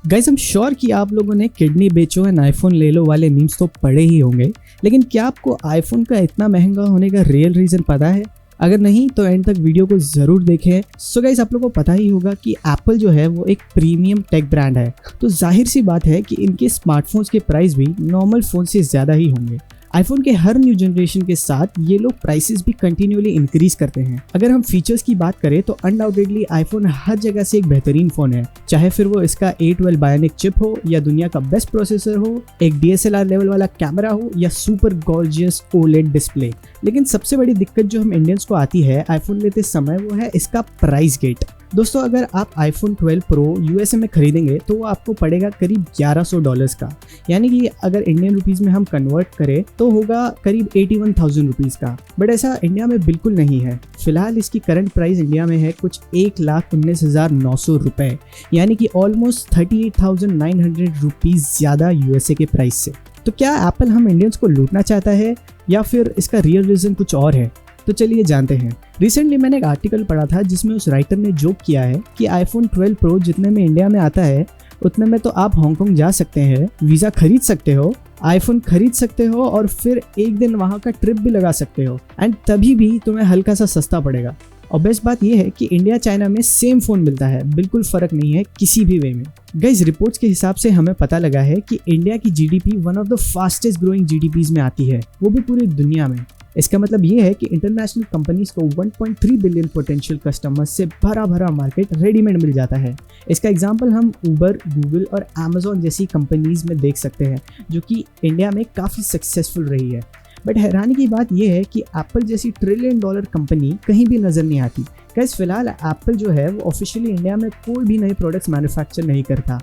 Guys, I am sure कि आप लोगों ने किडनी बेचो एंड आईफोन ले लो वाले मीम्स तो पढ़े ही होंगे, लेकिन क्या आपको आईफोन का इतना महंगा होने का रियल रीजन पता है? अगर नहीं तो एंड तक वीडियो को जरूर देखें। सो गाइस, आप लोगों को पता ही होगा कि एप्पल जो है वो एक प्रीमियम टेक ब्रांड है, तो जाहिर सी बात है कि इनके स्मार्टफोन्स के प्राइस भी नॉर्मल फोन से ज़्यादा ही होंगे। आईफोन के हर न्यू जनरेशन के साथ ये लोग प्राइसेस भी कंटिन्यूअली इंक्रीज करते हैं। अगर हम फीचर्स की बात करें तो अनडाउटेडली आईफोन हर जगह से एक बेहतरीन फोन है, चाहे फिर वो इसका A12 बायोनिक चिप हो या दुनिया का बेस्ट प्रोसेसर हो, एक DSLR लेवल वाला कैमरा हो या सुपर गॉर्जियस OLED डिस्प्ले। लेकिन सबसे बड़ी दिक्कत जो हम इंडियंस को आती है आईफोन लेते समय वो है इसका प्राइस गेट। दोस्तों, अगर आप आईफोन 12 प्रो USA में खरीदेंगे तो वो आपको पड़ेगा करीब $1100 का, यानी कि अगर इंडियन रुपीज़ में हम कन्वर्ट करें तो होगा करीब 81,000 रुपीज़ का। बट ऐसा इंडिया में बिल्कुल नहीं है। फिलहाल इसकी करंट प्राइस इंडिया में है कुछ 1,19,900 रुपये, यानी कि ऑलमोस्ट 38,900 रुपीज़ ज़्यादा USA के प्राइस से। तो क्या एप्पल हम इंडियंस को लूटना चाहता है या फिर इसका रियल रीज़न कुछ और है? तो चलिए जानते हैं। रिसेंटली मैंने एक आर्टिकल पढ़ा था जिसमें उस राइटर ने जोक किया है कि आईफोन 12 प्रो जितने में इंडिया में आता है उतने में तो आप हांगकांग जा सकते हैं, वीज़ा खरीद सकते हो, आईफोन खरीद सकते हो और फिर एक दिन वहाँ का ट्रिप भी लगा सकते हो, एंड तभी भी तुम्हें हल्का सा सस्ता पड़ेगा। और बेस्ट बात यह है कि इंडिया चाइना में सेम फ़ोन मिलता है, बिल्कुल फ़र्क नहीं है किसी भी वे में। गाइस, रिपोर्ट्स के हिसाब से हमें पता लगा है कि इंडिया की GDP one of the fastest growing GDPs में आती है, वो भी पूरी दुनिया में। इसका मतलब ये है कि इंटरनेशनल कंपनीज को 1.3 बिलियन पोटेंशियल कस्टमर्स से भरा भरा मार्केट रेडीमेड मिल जाता है। इसका एग्जांपल हम उबर, गूगल और अमेजोन जैसी कंपनीज में देख सकते हैं, जो कि इंडिया में काफ़ी सक्सेसफुल रही है। बट हैरानी की बात यह है कि एप्पल जैसी $1 ट्रिलियन कंपनी कहीं भी नज़र नहीं आती। गाइस, फिलहाल एप्पल जो है वो ऑफिशियली इंडिया में कोई भी नए प्रोडक्ट्स मैन्युफैक्चर नहीं करता।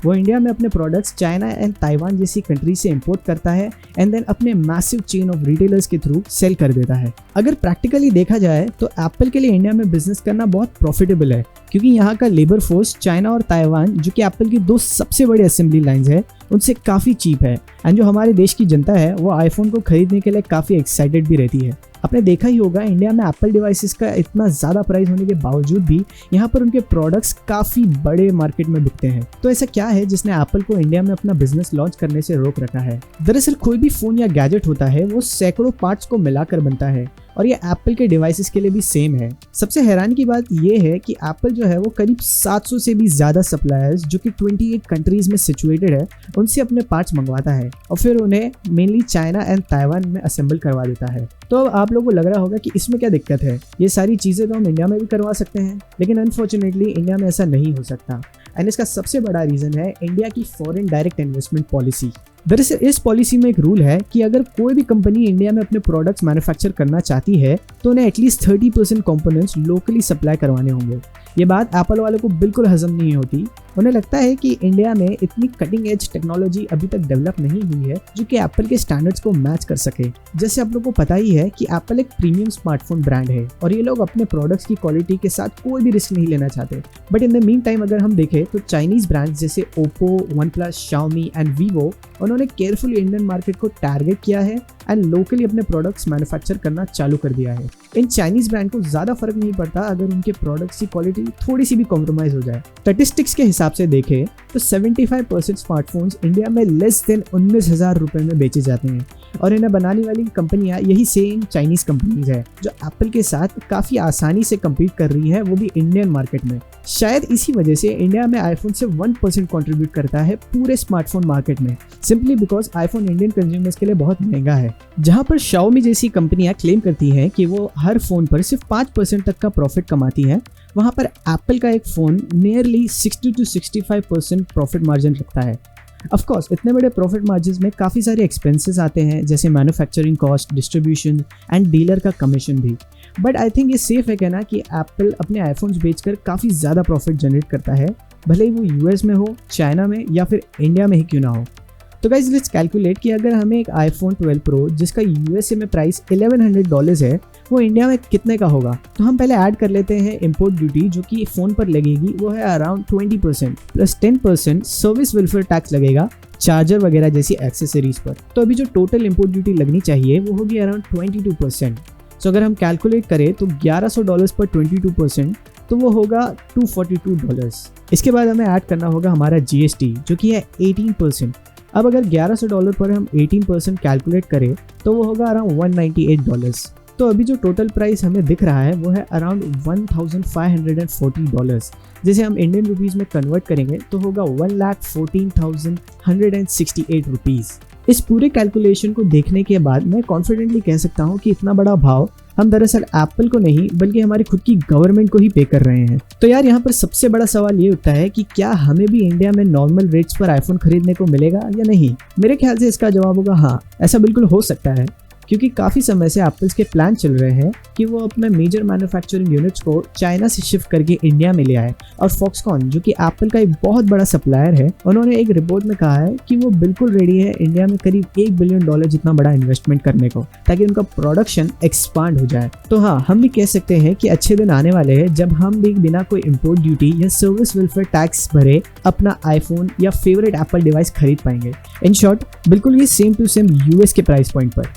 वो इंडिया में अपने प्रोडक्ट्स चाइना एंड ताइवान जैसी कंट्री से इंपोर्ट करता है एंड देन अपने मैसिव चेन ऑफ रिटेलर्स के थ्रू सेल कर देता है। अगर प्रैक्टिकली देखा जाए तो एप्पल के लिए इंडिया में बिजनेस करना बहुत प्रॉफिटेबल है, क्योंकि यहाँ का लेबर फोर्स चाइना और ताइवान, जो कि एप्पल की दो सबसे बड़ी असेंबली लाइंस है, उनसे काफ़ी चीप है। एंड जो हमारे देश की जनता है वो आईफोन को खरीदने के लिए काफ़ी एक्साइटेड भी रहती है। आपने देखा ही होगा इंडिया में एप्पल डिवाइसेस का इतना ज़्यादा प्राइस होने के बावजूद भी यहाँ पर उनके प्रोडक्ट्स काफ़ी बड़े मार्केट में बिकते हैं। तो ऐसा क्या है जिसने एप्पल को इंडिया में अपना बिजनेस लॉन्च करने से रोक रखा है? दरअसल कोई भी फ़ोन या गैजेट होता है वो सैकड़ों पार्ट्स को मिलाकर बनता है, और ये एप्पल के डिवाइसेस के लिए भी सेम है। सबसे हैरानी की बात यह है कि एप्पल जो है वो करीब 700 से भी ज़्यादा सप्लायर्स, जो कि 28 कंट्रीज़ में सिचुएटेड है, उनसे अपने पार्ट्स मंगवाता है और फिर उन्हें मेनली चाइना एंड ताइवान में असेंबल करवा देता है। तो अब आप लोगों को लग रहा होगा कि इसमें क्या दिक्कत है, ये सारी चीज़ें तो हम इंडिया में भी करवा सकते हैं, लेकिन अनफॉर्चुनेटली इंडिया में ऐसा नहीं हो सकता। एंड इसका सबसे बड़ा रीज़न है इंडिया की फॉरेन डायरेक्ट इन्वेस्टमेंट पॉलिसी। दरअसल इस पॉलिसी में एक रूल है कि अगर कोई भी कंपनी इंडिया में अपने प्रोडक्ट्स मैन्युफैक्चर करना चाहती है तो उन्हें एटलीस्ट 30% कंपोनेंट्स लोकली सप्लाई करवाने होंगे। ये बात एप्पल वालों को बिल्कुल हजम नहीं होती। उन्हें लगता है कि इंडिया में इतनी कटिंग एज टेक्नोलॉजी अभी तक डेवलप नहीं हुई है जो कि एप्पल के स्टैंडर्ड्स को मैच कर सके। जैसे आप लोगों को पता ही है कि एप्पल एक प्रीमियम स्मार्टफोन ब्रांड है और ये लोग अपने प्रोडक्ट्स की क्वालिटी के साथ कोई भी रिस्क नहीं लेना चाहते। But in the mean time अगर हम देखें तो चाइनीज ब्रांड्स जैसे Oppo, OnePlus, Xiaomi and Vivo, उन्होंने केयरफुली इंडियन मार्केट को टारगेट किया है एंड लोकली अपने प्रोडक्ट्स मैन्युफैक्चर करना चालू कर दिया है। इन चाइनीज ब्रांड को ज़्यादा फर्क नहीं पड़ता अगर उनके प्रोडक्ट्स की क्वालिटी थोड़ी सी भी कॉम्प्रोमाइज हो जाए। स्टैटिस्टिक्स के हिसाब से देखें तो 75% स्मार्टफोन्स इंडिया में लेस देन 19,000 रुपये में बेचे जाते हैं, और इन्हें बनाने वाली कंपनियां यही सेम चाइनीज कंपनीज है जो एप्पल के साथ काफ़ी आसानी से कम्पीट कर रही है, वो भी इंडियन मार्केट में। शायद इसी वजह से इंडिया में आईफोन से 1% कंट्रीब्यूट करता है पूरे स्मार्टफोन मार्केट में, simply because iPhone Indian consumers के लिए बहुत महंगा है। जहां पर Xiaomi जैसी कंपनियां क्लेम करती हैं कि वो हर फोन पर सिर्फ 5% तक का प्रॉफिट कमाती है, वहां पर एप्पल का एक phone nearly 60 to 65% profit margin रखता है। ऑफ कोर्स इतने बड़े प्रॉफिट मार्जिन में काफ़ी सारे एक्सपेंसेस आते हैं, जैसे manufacturing cost, distribution and dealer का कमीशन भी। बट आई थिंक ये सेफ है कहना कि एप्पल अपने आईफोन्स बेचकर काफ़ी ज़्यादा प्रॉफिट जनरेट करता है, भले ही वो US में हो, चाइना में या फिर इंडिया में ही क्यों ना हो। तो गाइस, लेट्स कैलकुलेट कि अगर हमें एक आईफोन 12 प्रो जिसका USA में प्राइस $1,100 है, वो इंडिया में कितने का होगा। तो हम पहले ऐड कर लेते हैं इंपोर्ट ड्यूटी जो कि फ़ोन पर लगेगी, वो है around 20% plus 10% service welfare tax लगेगा चार्जर वगैरह जैसी एक्सेसरीज पर। तो अभी जो टोटल इंपोर्ट ड्यूटी लगनी चाहिए वो होगी अराउंड 22%। सो अगर हम कैलकुलेट करें तो $1100 पर 22% तो वो होगा $242। इसके बाद हमें ऐड करना होगा हमारा GST जो कि है 18%। अब अगर $1100 पर हम 18% कैलकुलेट करें तो वो होगा अराउंड $198। तो अभी जो टोटल प्राइस हमें दिख रहा है वो है अराउंड $1540, जिसे हम इंडियन रुपीज़ में कन्वर्ट करेंगे तो होगा 1,14,168 रुपीज़। इस पूरे कैलकुलेशन को देखने के बाद मैं कॉन्फिडेंटली कह सकता हूँ कि इतना बड़ा भाव हम दरअसल एप्पल को नहीं बल्कि हमारी खुद की गवर्नमेंट को ही पे कर रहे हैं। तो यार यहाँ पर सबसे बड़ा सवाल ये उठता है कि क्या हमें भी इंडिया में नॉर्मल रेट्स पर आईफोन खरीदने को मिलेगा या नहीं। मेरे ख्याल से इसका जवाब होगा हाँ, ऐसा बिल्कुल हो सकता है, क्योंकि काफ़ी समय से एप्पल्स के प्लान चल रहे हैं कि वो अपने मेजर मैन्युफैक्चरिंग यूनिट्स को चाइना से शिफ्ट करके इंडिया में ले आए। और फॉक्सकॉन जो कि एप्पल का एक बहुत बड़ा सप्लायर है, उन्होंने एक रिपोर्ट में कहा है कि वो बिल्कुल रेडी है इंडिया में करीब $1 बिलियन जितना बड़ा इन्वेस्टमेंट करने को, ताकि उनका प्रोडक्शन एक्सपांड हो जाए। तो हाँ, हम भी कह सकते हैं कि अच्छे दिन आने वाले हैं जब हम भी बिना कोई इम्पोर्ट ड्यूटी या सर्विस वेलफेयर टैक्स भरे अपना आईफोन या फेवरेट एप्पल डिवाइस खरीद पाएंगे। इन शॉर्ट, बिल्कुल ये सेम टू सेम यूएस के प्राइस पॉइंट पर।